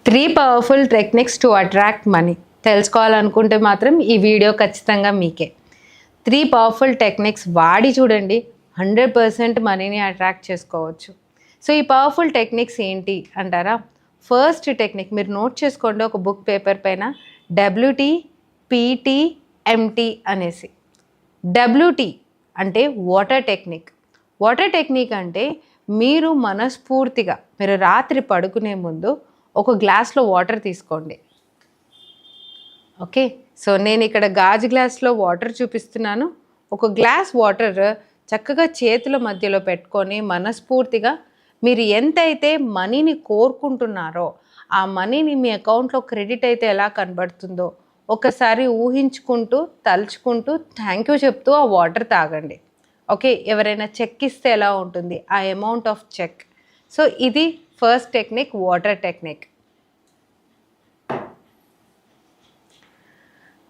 3 powerful techniques to attract money తెలుసుకోవాలనుకుంటే మాత్రం ఈ వీడియో ఖచ్చితంగా మీకే. 3 పవర్ఫుల్ టెక్నిక్స్ వాడి చూడండి, 100% మనీని అట్రాక్ట్ చేసుకోవచ్చు. సో ఈ పవర్ఫుల్ టెక్నిక్స్ ఏంటి అంటారా? ఫస్ట్ టెక్నిక్ మీరు నోట్ చేసుకోండి ఒక బుక్ పేపర్ పైన, WT PT MT అనేసి. WT అంటే వాటర్ టెక్నిక్. వాటర్ టెక్నిక్ అంటే మీరు మనస్ఫూర్తిగా మీరు రాత్రి పడుకునే ముందు ఒక గ్లాస్లో వాటర్ తీసుకోండి. ఓకే, సో నేను ఇక్కడ గాజు గ్లాస్లో వాటర్ చూపిస్తున్నాను. ఒక గ్లాస్ వాటర్ చక్కగా చేతుల మధ్యలో పెట్టుకొని మనస్ఫూర్తిగా మీరు ఎంతైతే మనీని కోరుకుంటున్నారో ఆ మనీని మీ అకౌంట్లో క్రెడిట్ అయితే ఎలా కనబడుతుందో ఒకసారి ఊహించుకుంటూ తలుచుకుంటూ థ్యాంక్ యూ చెప్తూ ఆ వాటర్ తాగండి. ఓకే, ఎవరైనా చెక్ ఇస్తే ఎలా ఉంటుంది ఆ అమౌంట్ ఆఫ్ చెక్. సో ఇది ఫస్ట్ టెక్నిక్, వాటర్ టెక్నిక్.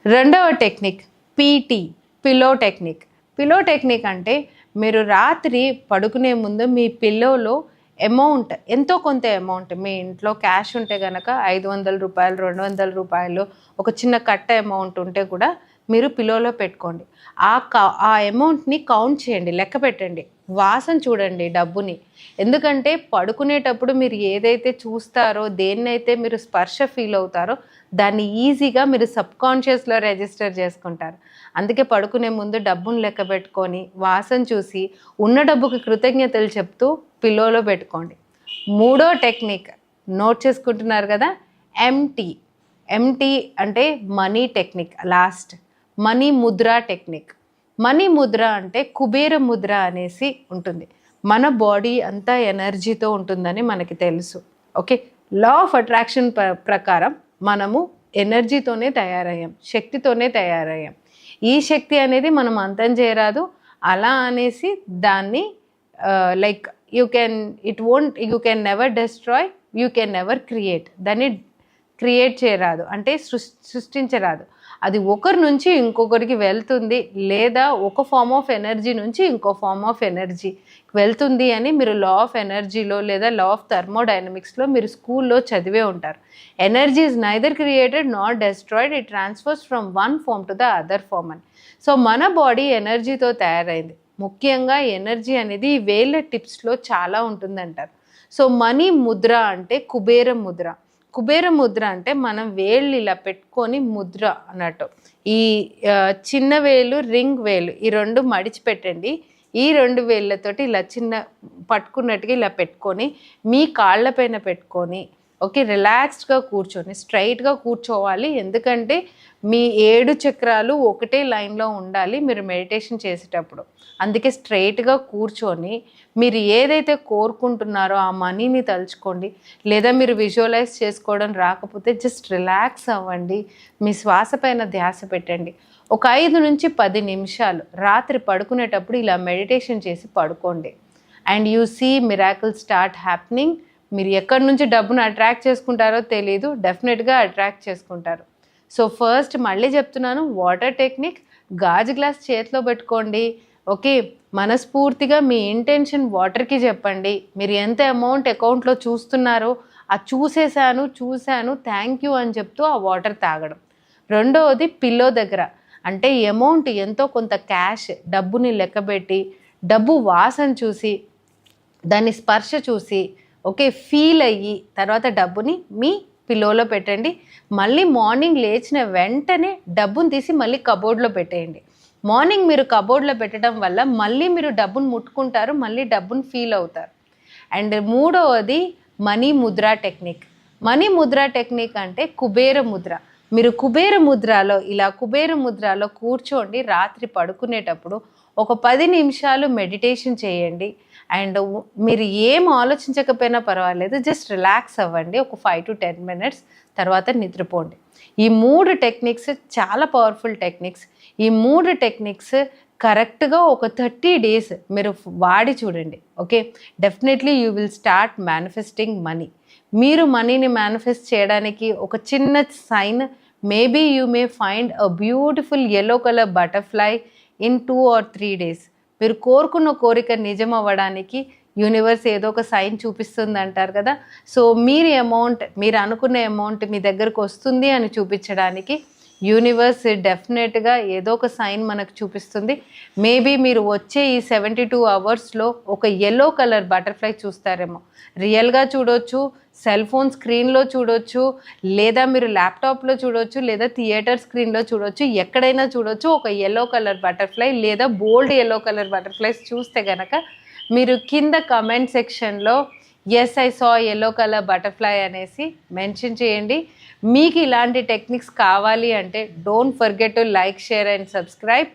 రెండవ technique PT, pillow technique. Pillow technique అంటే మీరు రాత్రి పడుకునే ముందు మీ పిల్లోలో అమౌంట్, ఎంతో కొంత అమౌంట్, మీ ఇంట్లో క్యాష్ ఉంటే కనుక 500 రూపాయలు 200 రూపాయలు ఒక చిన్న కట్ట అమౌంట్ ఉంటే కూడా మీరు పిల్లోలో పెట్టుకోండి. ఆ అమౌంట్ని కౌంట్ చేయండి, లెక్క పెట్టండి, వాసన చూడండి డబ్బుని. ఎందుకంటే పడుకునేటప్పుడు మీరు ఏదైతే చూస్తారో, దేన్నైతే మీరు స్పర్శ ఫీల్ అవుతారో దాన్ని ఈజీగా మీరు సబ్కాన్షియస్లో రిజిస్టర్ చేసుకుంటారు. అందుకే పడుకునే ముందు డబ్బును లెక్క పెట్టుకొని వాసన చూసి ఉన్న డబ్బుకి కృతజ్ఞతలు చెప్తూ పిల్లోలో పెట్టుకోండి. మూడో టెక్నిక్ నోట్ చేసుకుంటున్నారు కదా, ఎంటీ. ఎంటీ అంటే money technique. Last money Mudra technique. Money Mudra అంటే కుబేర ముద్ర అనేసి ఉంటుంది. మన బాడీ అంతా ఎనర్జీతో ఉంటుందని మనకి తెలుసు. ఓకే, లా ఆఫ్ అట్రాక్షన్ ప్రకారం మనము ఎనర్జీతోనే తయారయ్యాం, శక్తితోనే తయారయ్యాం. ఈ శక్తి అనేది మనం అంతం చేయరాదు. అలా అనేసి దాన్ని like you can never destroy, you can never create. దాన్ని క్రియేట్ చేయరాదు అంటే సృష్టించరాదు. అది ఒకరి నుంచి ఇంకొకరికి వెళ్తుంది, లేదా ఒక ఫార్మ్ ఆఫ్ ఎనర్జీ నుంచి ఇంకో ఫార్మ్ ఆఫ్ ఎనర్జీ వెళ్తుంది అని మీరు లా ఆఫ్ ఎనర్జీలో లేదా లా ఆఫ్ థర్మోడైనమిక్స్లో మీరు స్కూల్లో చదివే ఉంటారు. Energy is neither created not destroyed, it transfers from one form to the other form అని. సో మన బాడీ ఎనర్జీతో తయారైంది. ముఖ్యంగా ఎనర్జీ అనేది వేళ్ళ టిప్స్లో చాలా ఉంటుందంటారు. సో మనీ ముద్ర అంటే కుబేర ముద్ర. కుబేర ముద్ర అంటే మనం వేళ్ళు ఇలా పెట్టుకొని ముద్ర అన్నట్టు. ఈ చిన్న వేలు, రింగ్ వేలు, ఈ రెండు మడిచిపెట్టండి. ఈ 2 వేళ్ళతోటి ఇలా చిన్న పట్టుకున్నట్టుగా ఇలా పెట్టుకొని మీ కాళ్ళపైన పెట్టుకొని ఓకే రిలాక్స్డ్గా కూర్చొని స్ట్రైట్గా కూర్చోవాలి. ఎందుకంటే మీ 7 చక్రాలు ఒకటే లైన్లో ఉండాలి మీరు మెడిటేషన్ చేసేటప్పుడు. అందుకే స్ట్రైట్గా కూర్చొని మీరు ఏదైతే కోరుకుంటున్నారో ఆ మనీని తలుచుకోండి. లేదా మీరు విజువలైజ్ చేసుకోవడం రాకపోతే జస్ట్ రిలాక్స్ అవ్వండి, మీ శ్వాస పైన ధ్యాస పెట్టండి. ఒక 5 నుంచి 10 నిమిషాలు రాత్రి పడుకునేటప్పుడు ఇలా మెడిటేషన్ చేసి పడుకోండి. And you see miracle start happening. మీరు ఎక్కడి నుంచి డబ్బును అట్రాక్ట్ చేసుకుంటారో తెలియదు, డెఫినెట్గా అట్రాక్ట్ చేసుకుంటారు. సో ఫస్ట్ మళ్ళీ చెప్తున్నాను, వాటర్ టెక్నిక్. గాజు గ్లాస్ చేతిలో పెట్టుకోండి. ఓకే, మనస్ఫూర్తిగా మీ ఇంటెన్షన్ వాటర్కి చెప్పండి. మీరు ఎంత అమౌంట్ అకౌంట్లో చూస్తున్నారో ఆ చూశాను థ్యాంక్ యూ అని చెప్తూ ఆ వాటర్ తాగడం. రెండవది పిల్లో దగ్గర, అంటే అమౌంట్ ఎంతో కొంత క్యాష్ డబ్బుని లెక్కబెట్టి డబ్బు వాసన చూసి దాన్ని స్పర్శ చూసి ఓకే ఫీల్ అయ్యి తర్వాత డబ్బుని మీ పిల్లోలో పెట్టండి. మళ్ళీ మార్నింగ్ లేచిన వెంటనే డబ్బును తీసి మళ్ళీ కబోర్డ్లో పెట్టేయండి. మార్నింగ్ మీరు కబోర్డ్లో పెట్టడం వల్ల మళ్ళీ మీరు డబ్బును ముట్టుకుంటారు, మళ్ళీ డబ్బును ఫీల్ అవుతారు. అండ్ మూడవది money Mudra technique. Money Mudra technique అంటే కుబేర ముద్ర. మీరు కుబేర ముద్రలో కూర్చోండి. రాత్రి పడుకునేటప్పుడు ఒక 10 నిమిషాలు మెడిటేషన్ చేయండి. అండ్ మీరు ఏం ఆలోచించకపోయినా పర్వాలేదు, జస్ట్ రిలాక్స్ అవ్వండి ఒక 5 to 10 minutes, తర్వాత నిద్రపోండి. ఈ 3 టెక్నిక్స్ చాలా పవర్ఫుల్ టెక్నిక్స్. ఈ 3 టెక్నిక్స్ కరెక్ట్గా ఒక 30 days మీరు వాడి చూడండి. Okay, definitely you will start manifesting money. మీరు మనీని మేనిఫెస్ట్ చేయడానికి ఒక చిన్న sign, maybe you may find a beautiful yellow color butterfly in 2 or 3 days. మీరు కోరుకున్న కోరిక నిజం అవ్వడానికి యూనివర్స్ ఏదో ఒక సైన్ చూపిస్తుంది అంటారు కదా. సో మీరు అనుకున్న అమౌంట్ మీ దగ్గరకు వస్తుంది అని చూపించడానికి యూనివర్స్ డెఫినెట్గా ఏదో ఒక సైన్ మనకు చూపిస్తుంది. మేబీ మీరు వచ్చే ఈ 72 అవర్స్లో ఒక ఎల్లో కలర్ బటర్ఫ్లై చూస్తారేమో. రియల్గా చూడొచ్చు, సెల్ ఫోన్ స్క్రీన్లో చూడొచ్చు, లేదా మీరు ల్యాప్టాప్లో చూడొచ్చు, లేదా థియేటర్ స్క్రీన్లో చూడొచ్చు, ఎక్కడైనా చూడొచ్చు ఒక ఎల్లో కలర్ బటర్ఫ్లై లేదా బోల్డ్ ఎల్లో కలర్ బటర్ఫ్లైస్ చూస్తే కనుక మీరు కింద కమెంట్ సెక్షన్లో yes I saw yellow colour butterfly అనేసి మెన్షన్ చేయండి. మీకు ఇలాంటి టెక్నిక్స్ కావాలి అంటే don't forget to like, share and subscribe.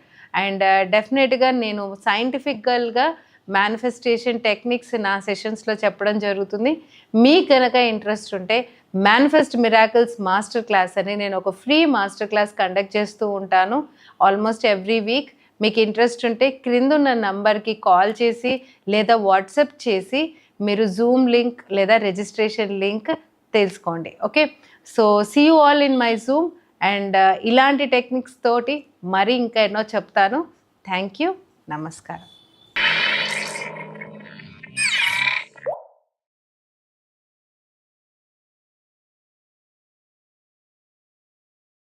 And డెఫినెట్గా నేను సైంటిఫికల్గా మేనిఫెస్టేషన్ టెక్నిక్స్ నా సెషన్స్లో చెప్పడం జరుగుతుంది. మీకు కనుక ఇంట్రెస్ట్ ఉంటే మేనిఫెస్ట్ మిరాకిల్స్ మాస్టర్ క్లాస్ అని నేను ఒక ఫ్రీ మాస్టర్ క్లాస్ కండక్ట్ చేస్తూ ఉంటాను ఆల్మోస్ట్ ఎవ్రీ వీక్. మీకు ఇంట్రెస్ట్ ఉంటే క్రిందున్న నంబర్కి కాల్ చేసి లేదా వాట్సాప్ చేసి మీరు జూమ్ లింక్ లేదా రిజిస్ట్రేషన్ లింక్ తెలుసుకోండి. Okay, so see you all in my Zoom. And ఇలాంటి టెక్నిక్స్ తోటి మరి ఇంకా ఎన్నో చెప్తాను. థ్యాంక్ యూ, నమస్కారం.